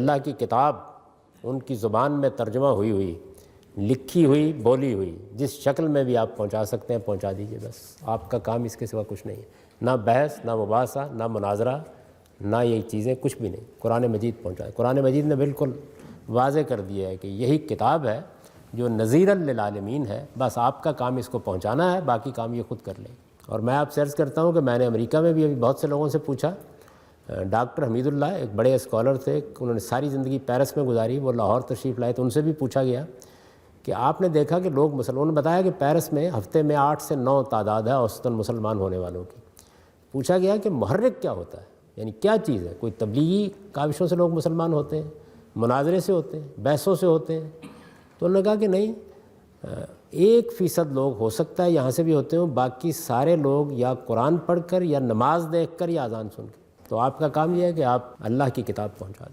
अल्लाह की किताब उनकी ज़ुबान में तर्जुमा हुई हुई, लिखी हुई, बोली हुई, जिस शक्ल में भी आप पहुंचा सकते हैं पहुंचा दीजिए। बस आपका काम इसके सिवा कुछ नहीं है। ना बहस, ना मुबासा, ना मुनाजरा, ना ये चीज़ें, कुछ भी नहीं। कुरान मजीद पहुंचाए। कुरान मजीद ने बिल्कुल वाज़े कर दिया है कि यही किताब है जो नज़ीरन लिल आलमीन है। बस आपका काम इसको पहुंचाना है, बाकी काम ये खुद कर लें। और मैं आपसे अर्ज़ करता हूँ कि मैंने अमेरिका में भी अभी बहुत से लोगों से पूछा। डॉक्टर हमीदुल्लाह एक बड़े स्कॉलर थे, उन्होंने सारी ज़िंदगी पेरिस में गुजारी, वो लाहौर तशरीफ़ लाए, तो उनसे भी पूछा गया कि आपने देखा कि लोग मुसलमान, उन्होंने बताया कि पेरिस में हफ्ते में 8 से 9 तादाद है औसतन मुसलमान होने वालों की। पूछा गया कि मुहर्रिक क्या होता है, यानी क्या चीज़ है? कोई तबलीगी काविशों से लोग मुसलमान होते हैं, मुनाजरे से होते हैं, बहसों से होते हैं? तो उन्होंने कहा कि नहीं, 1% लोग हो सकता है यहाँ से भी होते हों, बाकी सारे लोग या कुरान पढ़कर या नमाज देख कर या अजान सुन कर। तो आपका काम यह है कि आप अल्लाह की किताब पहुँचा दें।